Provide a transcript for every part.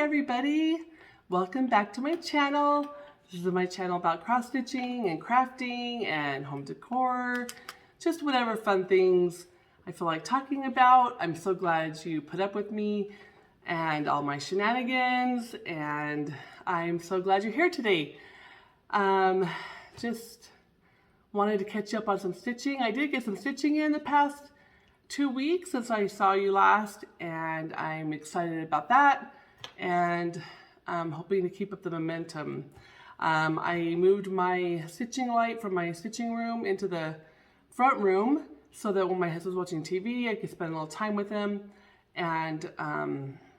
everybody, welcome back to my channel. This is my channel about cross stitching and crafting and home decor, just whatever fun things I feel like talking about. I'm so glad you put up with me and all my shenanigans, and I'm so glad you're here today. Just wanted to catch up on some stitching. I did get some stitching in the past 2 weeks since I saw you last, and I'm excited about that, and I'm hoping to keep up the momentum. I moved my stitching light from my stitching room into the front room so that when my husband's watching TV, I could spend a little time with him. And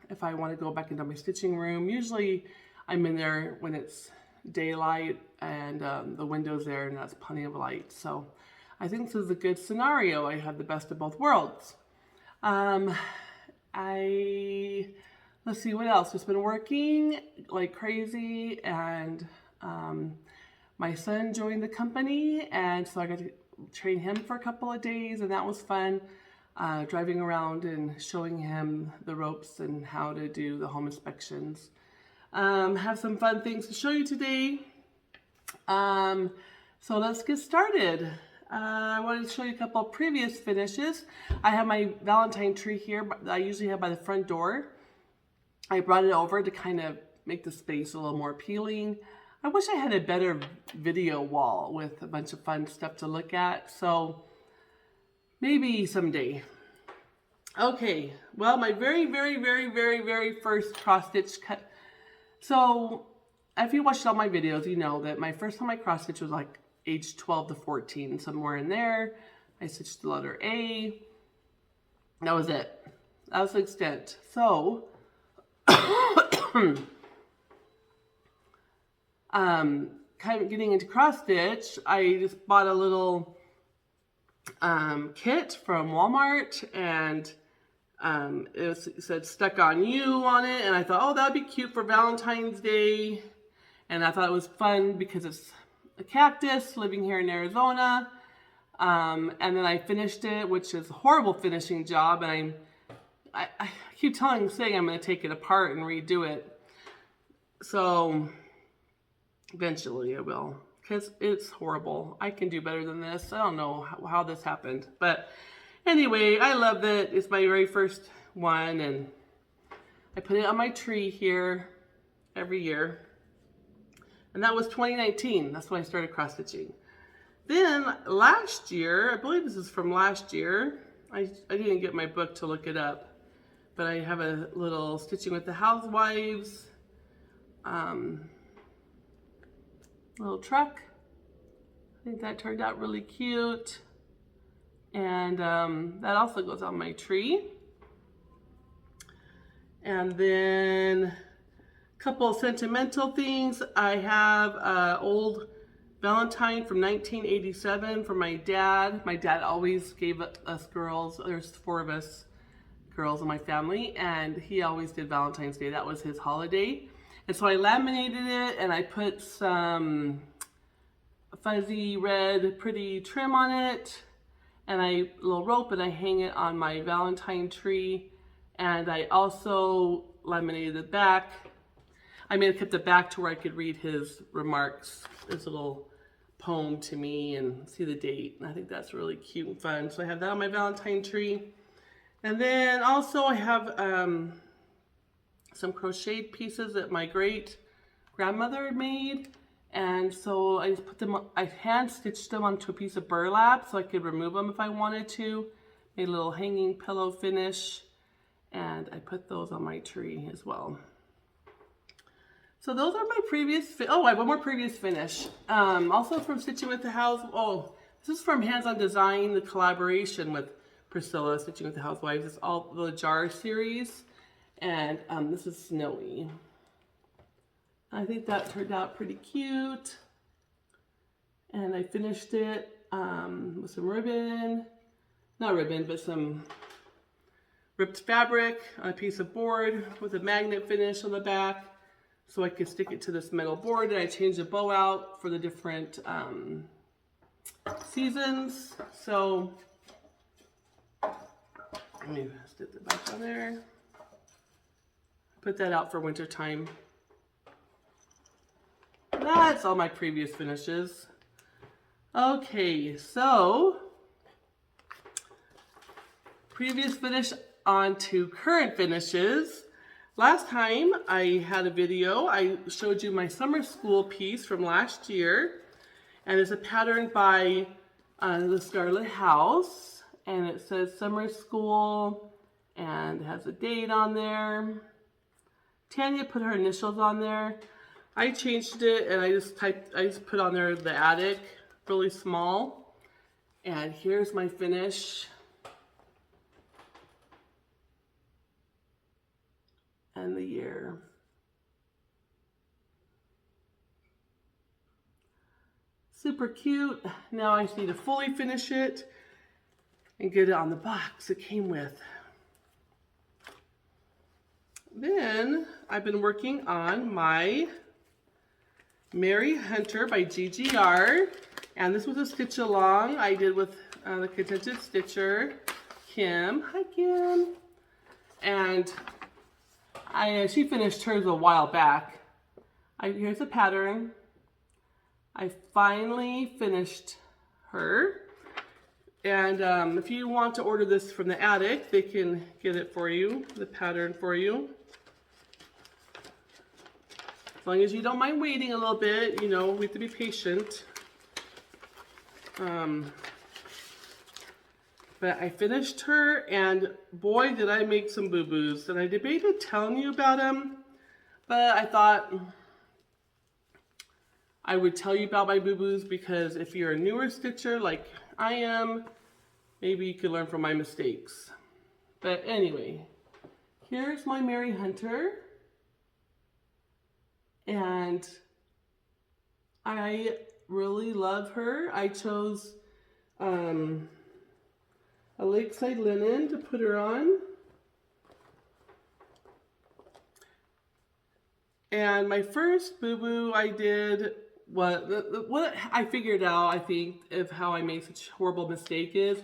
if I want to go back into my stitching room, usually I'm in there when it's daylight and the window's there and that's plenty of light. So I think this is a good scenario. I have the best of both worlds. Let's see what else. Just been working like crazy, and my son joined the company, and so I got to train him for a couple of days, and that was fun. Driving around and showing him the ropes and how to do the home inspections. Have some fun things to show you today. So let's get started. I wanted to show you a couple of previous finishes. I have my Valentine tree here that I usually have by the front door. I brought it over to kind of make the space a little more appealing. I wish I had a better video wall with a bunch of fun stuff to look at, so maybe someday. Okay, well, my very first cross stitch cut. So if you watched all my videos, you know that my first time I cross stitched was like age 12 to 14, somewhere in there. I stitched the letter A. That was it. That was the extent. So, kind of getting into cross stitch, I just bought a little kit from Walmart, and it said "Stuck on You" on it, and I thought, oh, that'd be cute for Valentine's Day, and I thought it was fun because it's a cactus living here in Arizona. And then I finished it, which is a horrible finishing job, and I keep saying I'm going to take it apart and redo it. So eventually I will, because it's horrible. I can do better than this. I don't know how this happened, but anyway, I love it. It's my very first one, and I put it on my tree here every year. And that was 2019. That's when I started cross stitching. Then last year, I believe this is from last year. I didn't get my book to look it up, but I have a little Stitching with the Housewives little truck. I think that turned out really cute. And that also goes on my tree. And then couple of sentimental things. I have an old Valentine from 1987 from my dad. My dad always gave us girls, there's 4 of us girls in my family, and he always did Valentine's Day. That was his holiday. And so I laminated it, and I put some fuzzy red pretty trim on it, and a little rope, and I hang it on my Valentine tree. And I also laminated the back. I kept the back to where I could read his remarks, his little poem to me, and see the date. And I think that's really cute and fun. So I have that on my Valentine tree. And then also I have some crocheted pieces that my great grandmother had made. And so I just put them, I hand stitched them onto a piece of burlap so I could remove them if I wanted to. Made a little hanging pillow finish. And I put those on my tree as well. So those are my previous, I have one more previous finish. Also from Stitching with the House. Oh, this is from Hands on Design, the collaboration with Priscilla, Stitching with the Housewives. It's all the jar series. And this is Snowy. I think that turned out pretty cute. And I finished it with some ribbon. Not ribbon, but some ripped fabric on a piece of board with a magnet finish on the back, so I could stick it to this metal board. And I changed the bow out for the different seasons. So let me stick the back on there. put that out for winter time. That's all my previous finishes. Okay, so previous finish on to current finishes. Last time I had a video, I showed you my summer school piece from last year, and it's a pattern by the Scarlet House, and it says summer school, and it has a date on there. Tanya put her initials on there. I changed it, and I just put on there the attic, really small, and here's my finish. And the year. Super cute. Now I just need to fully finish it and get it on the box it came with. Then I've been working on my Mary Hunter by GGR, and this was a stitch along I did with the Contented Stitcher, Kim. Hi, Kim. And she finished hers a while back. Here's the pattern. I finally finished her. And if you want to order this from the attic, they can get it for you, the pattern for you. As long as you don't mind waiting a little bit, you know, we have to be patient. But I finished her, and boy, did I make some boo-boos. And I debated telling you about them, but I thought I would tell you about my boo-boos because if you're a newer stitcher like I am, maybe you could learn from my mistakes. But anyway, here's my Mary Hunter. And I really love her. I chose a Lakeside linen to put her on. And my first boo-boo I did, what I figured out, I think, of how I made such a horrible mistake is,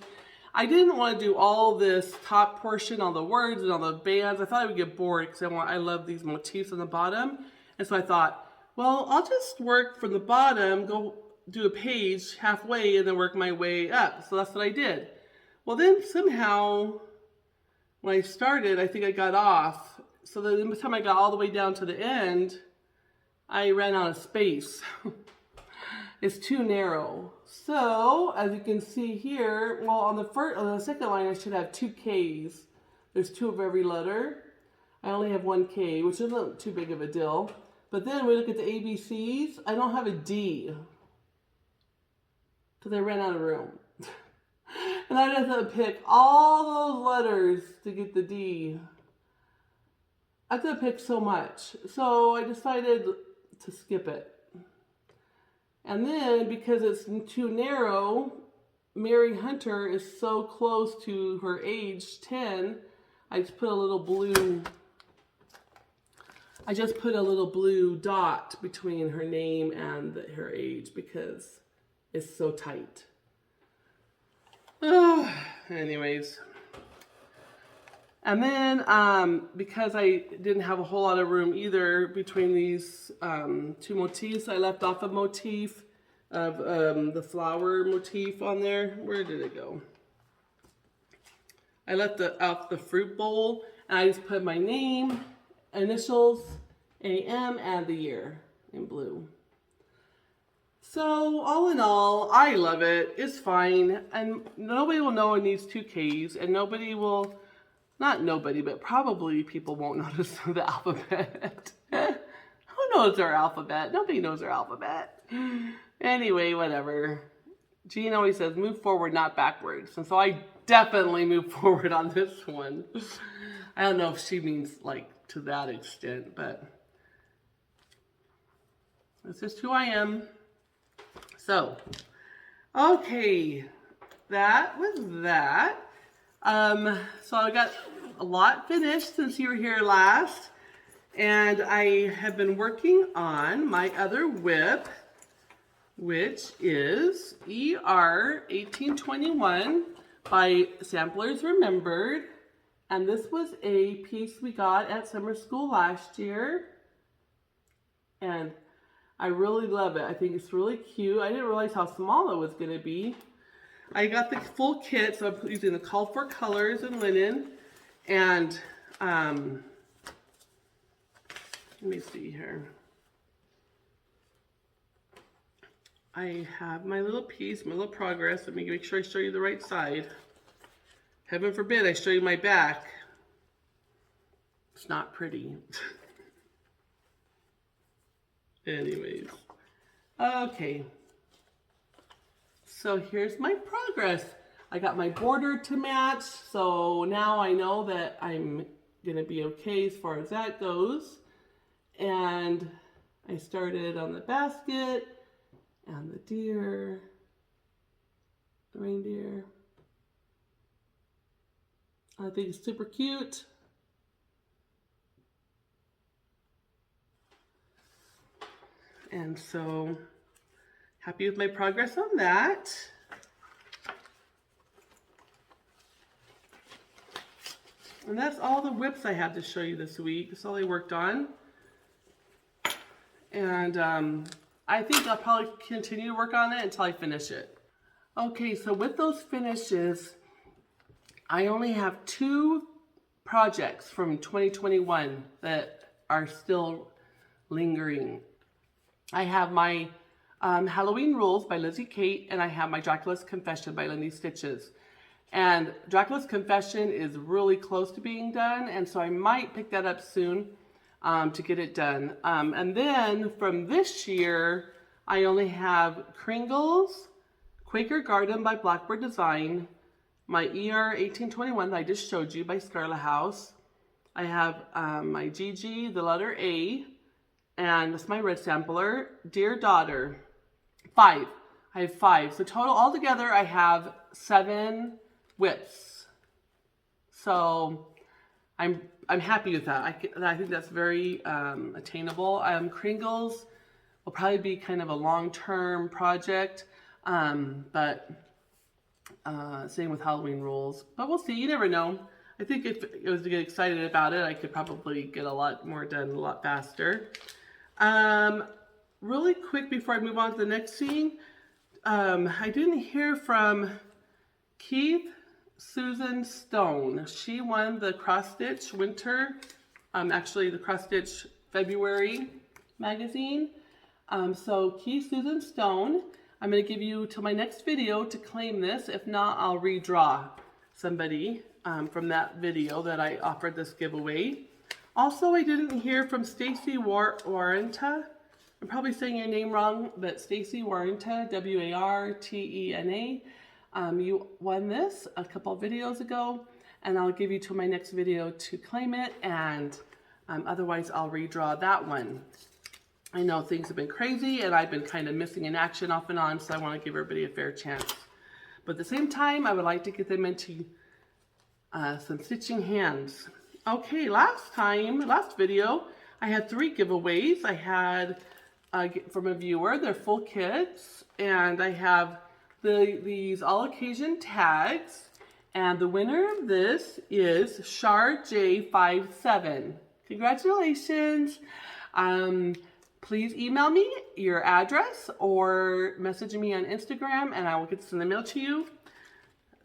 I didn't want to do all this top portion, all the words and all the bands. I thought I would get bored because I love these motifs on the bottom. And so I thought, well, I'll just work from the bottom, go do a page halfway, and then work my way up. So that's what I did. Well, then somehow, when I started, I think I got off. So then by the time I got all the way down to the end, I ran out of space. It's too narrow. So, as you can see here, well, on the second line, I should have 2 Ks. There's 2 of every letter. I only have 1 K, which isn't too big of a deal. But then we look at the ABCs, I don't have a D. Because I ran out of room. And I just had to pick all those letters to get the D. I had to pick so much. So I decided to skip it. And then, because it's too narrow, Mary Hunter is so close to her age, 10, I just put a little blue dot between her name and her age because it's so tight. Anyways. And then, because I didn't have a whole lot of room either between these 2 motifs, I left off a motif of the flower motif on there. Where did it go? I left out the fruit bowl, and I just put my name, initials, AM, and the year in blue. So, all in all, I love it. It's fine. And nobody will know it needs 2 Ks, and nobody will... Not nobody, but probably people won't notice the alphabet. Who knows their alphabet? Nobody knows their alphabet. Anyway, whatever. Jean always says, move forward, not backwards. And so I definitely move forward on this one. I don't know if she means like to that extent, but that's just who I am. So, okay, that was that. So I got a lot finished since you were here last, and I have been working on my other whip, which is ER 1821 by Samplers Remembered, And this was a piece we got at summer school last year. And I really love it. I think it's really cute. I didn't realize how small it was going to be. I got the full kit, so I'm using the called for colors and linen. And let me see here. I have my little piece, my little progress. Let me make sure I show you the right side. Heaven forbid I show you my back. It's not pretty. Anyways. Okay. So here's my progress. I got my border to match, so now I know that I'm gonna be okay as far as that goes. And I started on the basket and the deer, the reindeer. I think it's super cute. And so happy with my progress on that. And that's all the whips I had to show you this week. That's all I worked on. And I think I'll probably continue to work on it until I finish it. Okay, so with those finishes, I only have 2 projects from 2021 that are still lingering. I have my Halloween Rules by Lizzie Kate, and I have my Dracula's Confession by Lindy Stitches. And Dracula's Confession is really close to being done, and so I might pick that up soon to get it done. And then from this year, I only have Kringles, Quaker Garden by Blackbird Design, my ER 1821 that I just showed you by Scarlet House. I have my GG, the letter A, and that's my red sampler, Dear Daughter. 5. I have 5. So total altogether, I have 7 whips. So I'm happy with that. I think that's very attainable. Kringles will probably be kind of a long-term project, but same with Halloween Rules. But we'll see. You never know. I think if it was to get excited about it, I could probably get a lot more done a lot faster. Really quick before I move on to the next scene, I didn't hear from Keith Susan Stone. She won the Cross Stitch Winter, actually the Cross Stitch February magazine. So Keith Susan Stone, I'm going to give you till my next video to claim this. If not, I'll redraw somebody from that video that I offered this giveaway. Also, I didn't hear from Stacy Warrenta. I'm probably saying your name wrong, but Stacy Warrenta, W-A-R-T-E-N-A. You won this a couple of videos ago, and I'll give you to my next video to claim it, and otherwise I'll redraw that one. I know things have been crazy, and I've been kind of missing in action off and on, so I want to give everybody a fair chance. But at the same time, I would like to get them into some stitching hands. Okay, last video, I had 3 giveaways. I had from a viewer, they're full kits, and I have these all occasion tags, and the winner of this is Shar J57. Congratulations. Please email me your address or message me on Instagram, and I will get to send the mail to you.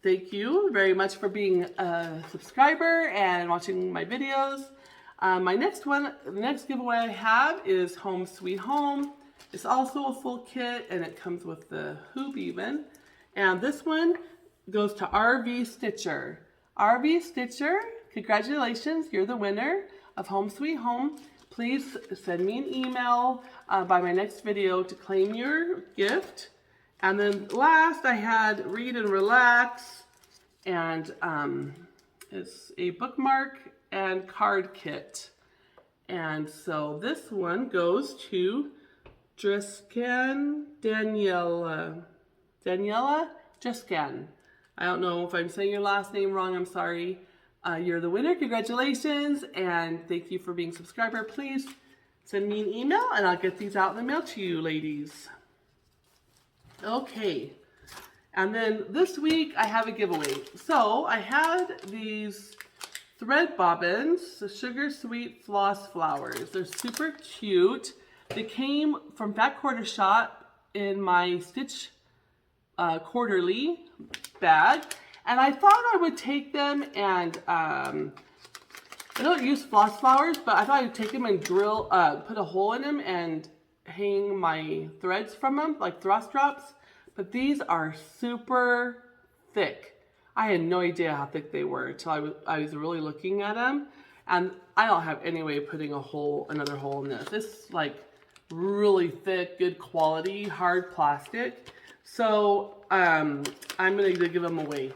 Thank you very much for being a subscriber and watching my videos. My next one, the next giveaway I have is Home Sweet Home. It's also a full kit, and it comes with the hoop even. And this one goes to RV Stitcher. RV Stitcher, congratulations, you're the winner of Home Sweet Home. Please send me an email by my next video to claim your gift. And then last, I had Read and Relax, and it's a bookmark and card kit. And so this one goes to Driscan Daniela Driscan. I don't know if I'm saying your last name wrong, I'm sorry. You're the winner, congratulations, and thank you for being a subscriber. Please send me an email and I'll get these out in the mail to you, ladies. Okay, and then this week I have a giveaway. So I had these thread bobbins, the Sugar Sweet Floss Flowers. They're super cute. They came from Fat Quarter Shop in my Stitch Quarterly bag. And I thought I would take them and, I don't use floss flowers, but I thought I'd take them and drill, put a hole in them and hang my threads from them, like Floss Drops. But these are super thick. I had no idea how thick they were until I was really looking at them. And I don't have any way of putting another hole in this. This is like really thick, good quality, hard plastic. So I'm going to give them away.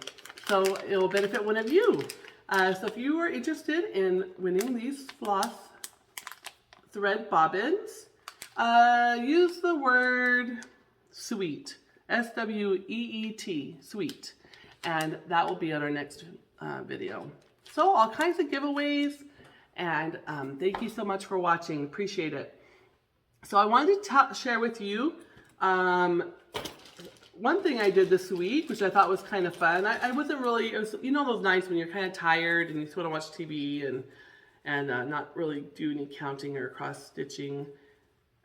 So it will benefit one of you. So if you are interested in winning these floss thread bobbins, use the word sweet, S-W-E-E-T, sweet, and that will be on our next video. So all kinds of giveaways, and thank you so much for watching. Appreciate it. So I wanted to share with you one thing I did this week, which I thought was kind of fun. I wasn't really, it was, you know those nights when you're kind of tired and you just want to watch TV and not really do any counting or cross stitching.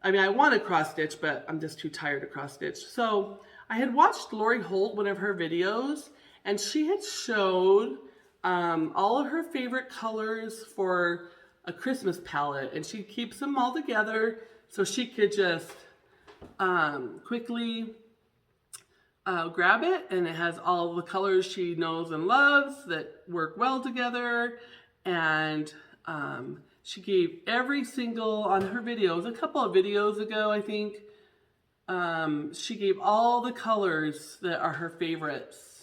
I mean, I want to cross stitch, but I'm just too tired to cross stitch. So I had watched Lori Holt, one of her videos, and she had showed all of her favorite colors for a Christmas palette, and she keeps them all together so she could just quickly grab it, and it has all the colors she knows and loves that work well together. And she gave every single, on her videos, a couple of videos ago, I think, she gave all the colors that are her favorites.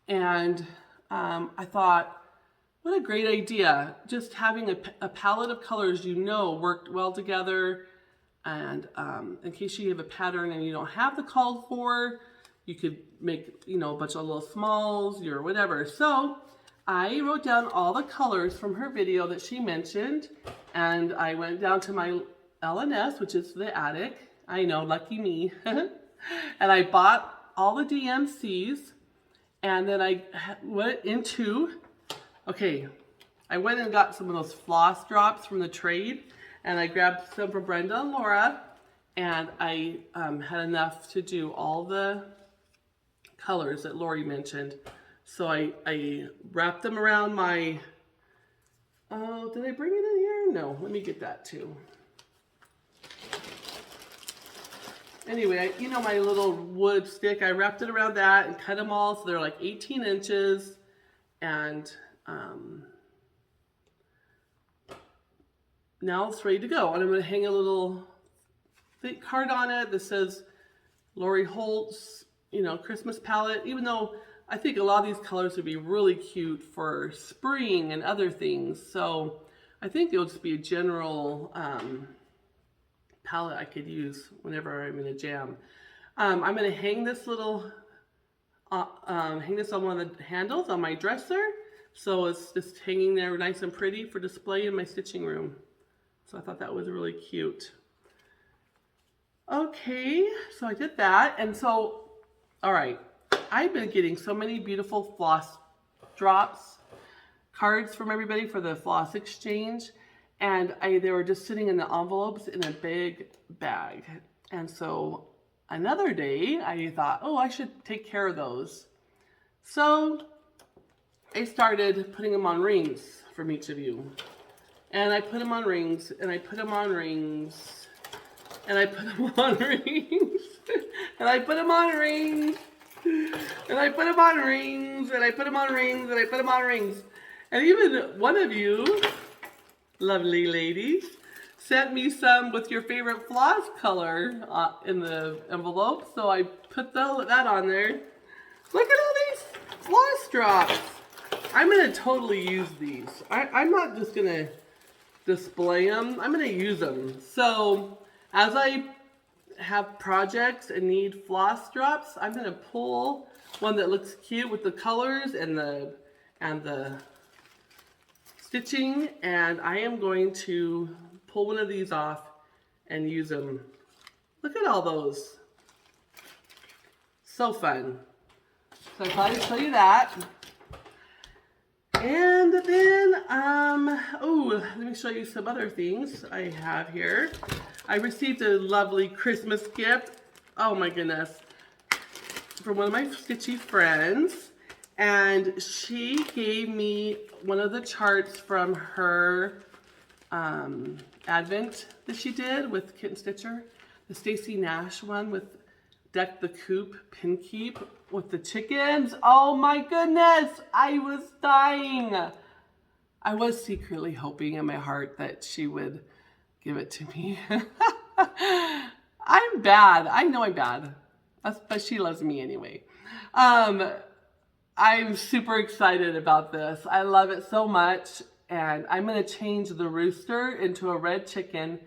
And I thought, what a great idea. Just having a palette of colors you know worked well together. And in case you have a pattern and you don't have the called for, you could make, you know, a bunch of little smalls or whatever. So I wrote down all the colors from her video that she mentioned, and I went down to my L&S, which is the attic. I know, lucky me. And I bought all the DMCs, and then I went into, I went and got some of those Floss Drops from the trade, and I grabbed some from Brenda and Laura, and I had enough to do all the colors that Lori mentioned. So I wrapped them around my, oh, did I bring it in here? No, let me get that too. Anyway, you know my little wood stick, I wrapped it around that and cut them all so they're like 18 inches. And now it's ready to go. And I'm going to hang a little thick card on it that says Lori Holt's, you know, Christmas palette, even though I think a lot of these colors would be really cute for spring and other things. So I think it'll just be a general palette I could use whenever I'm in a jam. I'm going to hang this little, hang this on one of the handles on my dresser. So it's just hanging there nice and pretty for display in my stitching room. So I thought that was really cute. Okay, so I did that. And so, all right, I've been getting so many beautiful Floss Drops cards from everybody for the floss exchange, and they were just sitting in the envelopes in a big bag. And so another day I thought, oh, I should take care of those. So I started putting them on rings from each of you. And I put them on rings, and I put them on rings, and I put them on rings, and I put them on rings, and I put them on rings, and I put them on rings, and I put them on rings. And even one of you, lovely ladies, sent me some with your favorite floss color in the envelope. So I put that on there. Look at all these Floss Drops. I'm going to totally use these. I'm not just going to display them. I'm going to use them. So as I have projects and need Floss Drops, I'm going to pull one that looks cute with the colors and the stitching, and I am going to pull one of these off and use them. Look at all those. So fun. So I thought I'd show you that. And then, oh, let me show you some other things I have here. I received a lovely Christmas gift. Oh my goodness. From one of my stitchy friends. And she gave me one of the charts from her Advent that she did with Kitten Stitcher. The Stacy Nash one with Deck the Coop pin keep with the chickens. Oh my goodness, I was dying. I was secretly hoping in my heart that she would give it to me. I'm bad. I know I'm bad, but she loves me anyway. I'm super excited about this. I love it so much, and I'm going to change the rooster into a red chicken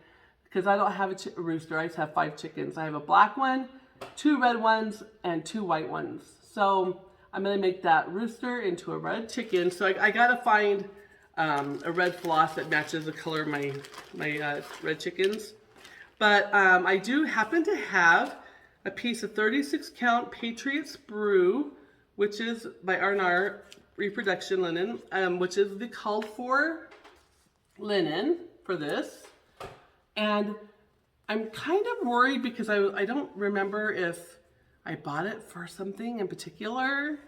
because I don't have a rooster. I just have 5 chickens. I have a black one, 2 red ones, and 2 white ones. So I'm going to make that rooster into a red chicken. So I got to find a red floss that matches the color of my red chickens. But I do happen to have a piece of 36 count Patriots Brew, which is by R&R Reproduction Linen, which is the called for linen for this. And I'm kind of worried because I don't remember if I bought it for something in particular.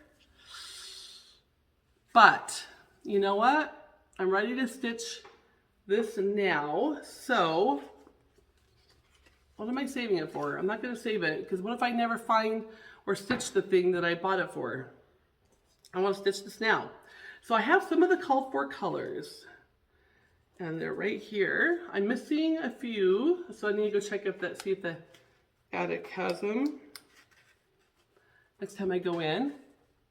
But you know what? I'm ready to stitch this now. So what am I saving it for? I'm not going to save it because what if I never find or stitch the thing that I bought it for? I want to stitch this now. So I have some of the called for colors. And they're right here. I'm missing a few, so I need to go check if that, see if the attic has them next time I go in.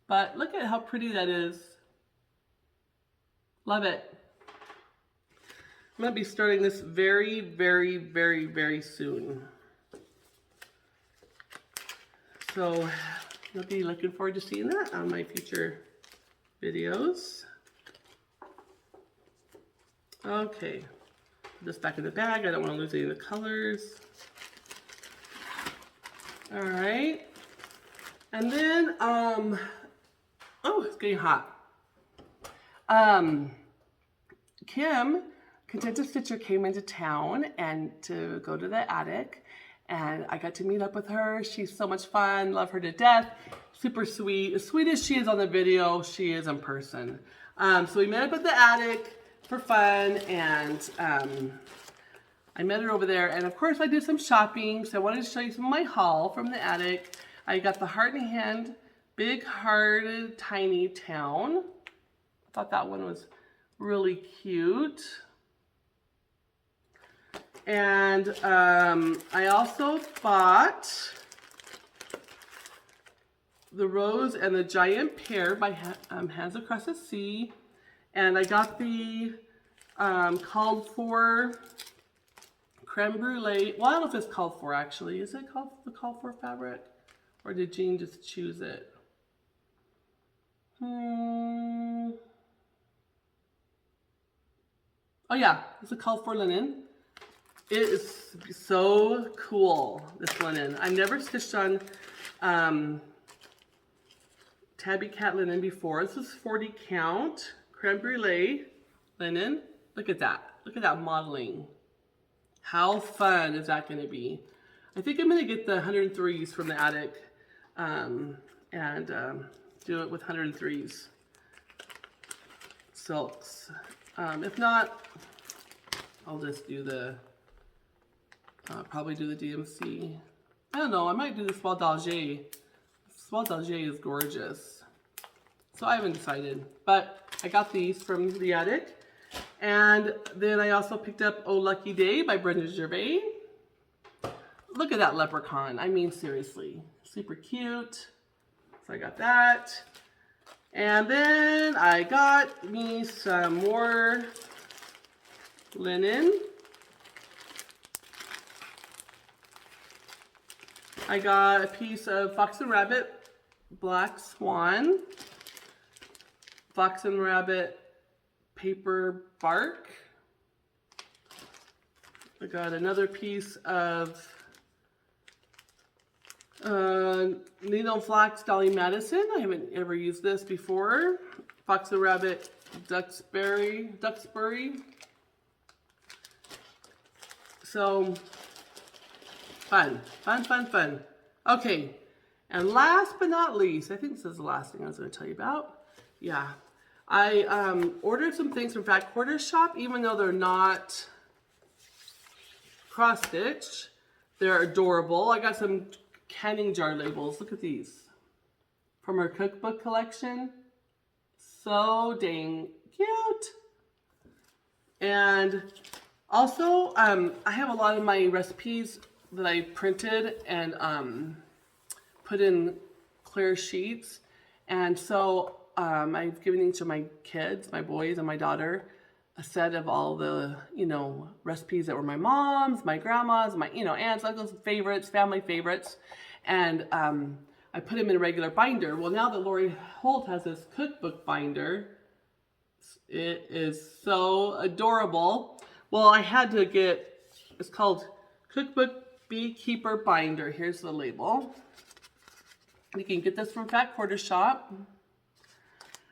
But look at how pretty that is. Love it. I'm going to be starting this very, very, very, very soon. So I'll be looking forward to seeing that on my future videos. Okay, put this back in the bag. I don't want to lose any of the colors. All right, and then oh, it's getting hot. Kim, Contented Stitcher, came into town and to go to the attic, and I got to meet up with her. She's so much fun. Love her to death. Super sweet. As sweet as she is on the video, she is in person. So we met up at the attic for fun, and I met her over there, and of course I did some shopping, so I wanted to show you some of my haul from the attic. I got the Heart in Hand Big Hearted Tiny Town. I thought that one was really cute. And I also bought the Rose and the Giant Pear by Hands Across the Sea. And I got the called for creme brulee. Well, I don't know if it's called for actually. Is it called the called for fabric? Or did Jean just choose it? Oh yeah, it's a called for linen. It is so cool, this linen. I've never stitched on tabby cat linen before. This is 40 count. Creme brulee linen. Look at that. Look at that modeling. How fun is that going to be? I think I'm going to get the 103s from the attic and do it with 103s silks. If not, I'll just do the, probably do the DMC. I don't know, I might do the Soie d'Alger. Soie d'Alger is gorgeous. So I haven't decided, but I got these from the attic. And then I also picked up Oh Lucky Day by Brenda Gervais. Look at that leprechaun. I mean, seriously, super cute. So I got that. And then I got me some more linen. I got a piece of Fox and Rabbit Black Swan, Fox and Rabbit paper bark. I got another piece of Needle and Flax Dolly Madison. I haven't ever used this before. Foxy Rabbit Duxbury. So fun. Okay, and last but not least, I think this is the last thing I was going to tell you about. Yeah, I ordered some things from Fat Quarter Shop, even though they're not cross-stitch. They're adorable. I got some canning jar labels. Look at these from her cookbook collection. So dang cute. And also, I have a lot of my recipes that I printed and put in clear sheets. And so I've given each of my kids, my boys and my daughter, a set of all the, recipes that were my mom's, my grandma's, my, aunts, uncles' favorites, family favorites. And I put them in a regular binder. Well, now that Lori Holt has this cookbook binder, it is so adorable. Well, I had to get, it's called Cookbook Beekeeper Binder. Here's the label. You can get this from Fat Quarter Shop.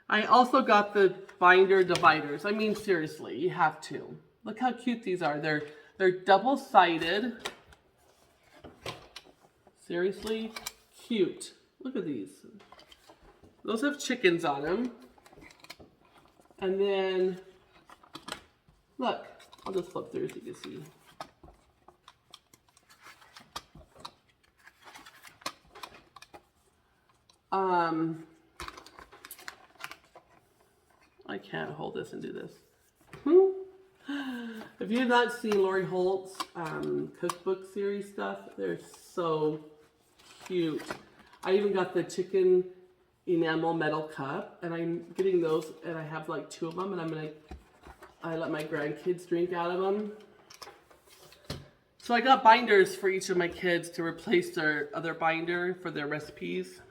I also got the binder dividers. I mean, seriously, you have to. Look how cute these are. They're double-sided. Seriously cute. Look at these. Those have chickens on them. And then, look, I'll just flip through so you can see. I can't hold this and do this. If you have not seen Lori Holt's cookbook series stuff, they're so cute. I even got the chicken enamel metal cup, and I'm getting those, and I have like 2 of them, and I let my grandkids drink out of them. So I got binders for each of my kids to replace their other binder for their recipes.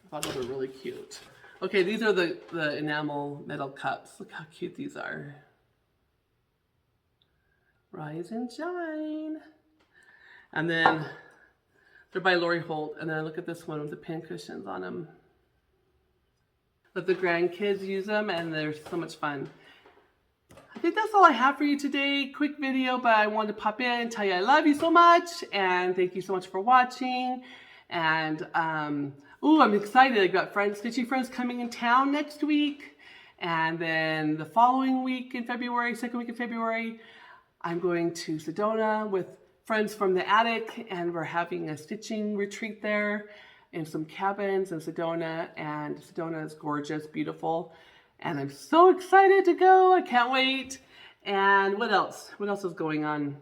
I thought they were really cute. Okay, these are the enamel metal cups. Look how cute these are. Rise and shine. And then they're by Lori Holt. And then look at this one with the pin cushions on them. Let the grandkids use them, and they're so much fun. I think that's all I have for you today. Quick video, but I wanted to pop in and tell you I love you so much, and thank you so much for watching. And I'm excited. I've got stitching friends coming in town next week, and then the following week in February, second week in February, I'm going to Sedona with friends from the attic, and we're having a stitching retreat there in some cabins in Sedona, and Sedona is gorgeous, beautiful, and I'm so excited to go. I can't wait. And what else? What else is going on?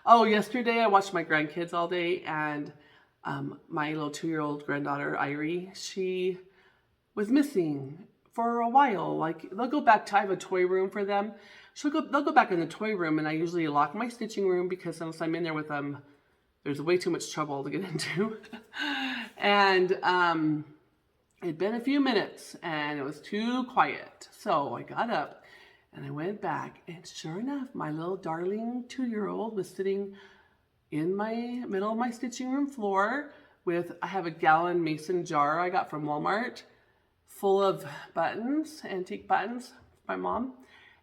Oh, yesterday I watched my grandkids all day, and my little 2-year-old granddaughter, Irie, she was missing for a while. Like, they'll go back to, I have a toy room for them. They'll go back in the toy room, and I usually lock my stitching room because unless I'm in there with them, there's way too much trouble to get into. And it'd been a few minutes, and it was too quiet. So I got up, and I went back, and sure enough, my little darling 2-year-old was sitting in my middle of my stitching room floor with, I have a gallon mason jar I got from Walmart full of buttons, antique buttons, my mom.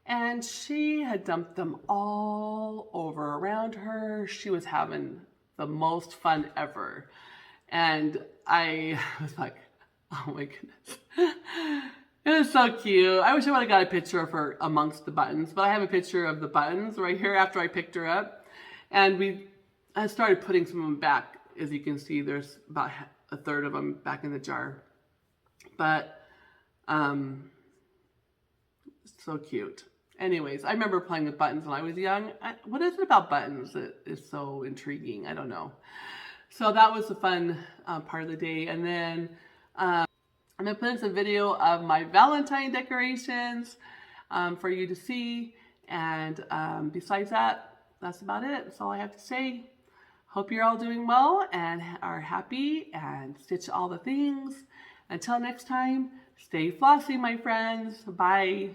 And she had dumped them all over around her. She was having the most fun ever. And I was like, oh my goodness. It was so cute. I wish I would have got a picture of her amongst the buttons, but I have a picture of the buttons right here after I picked her up. And I started putting some of them back. As you can see, there's about a third of them back in the jar. But, so cute. Anyways, I remember playing with buttons when I was young. What is it about buttons that is so intriguing? I don't know. So that was the fun part of the day. And then I'm going to put in some video of my Valentine decorations for you to see. And besides that, that's about it. That's all I have to say. Hope you're all doing well and are happy and stitch all the things. Until next time, stay flossy, my friends. Bye.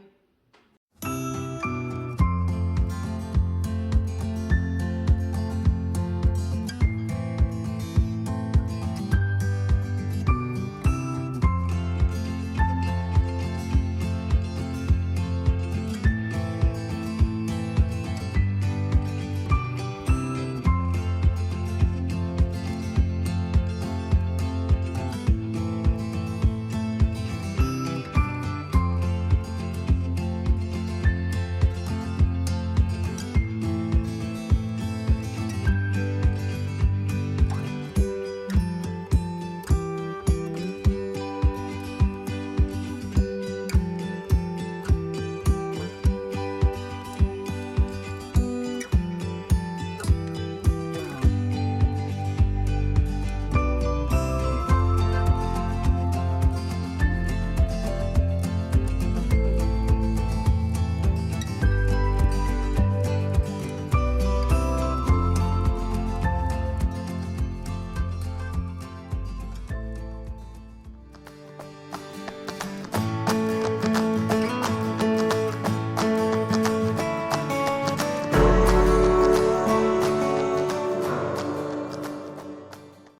bye.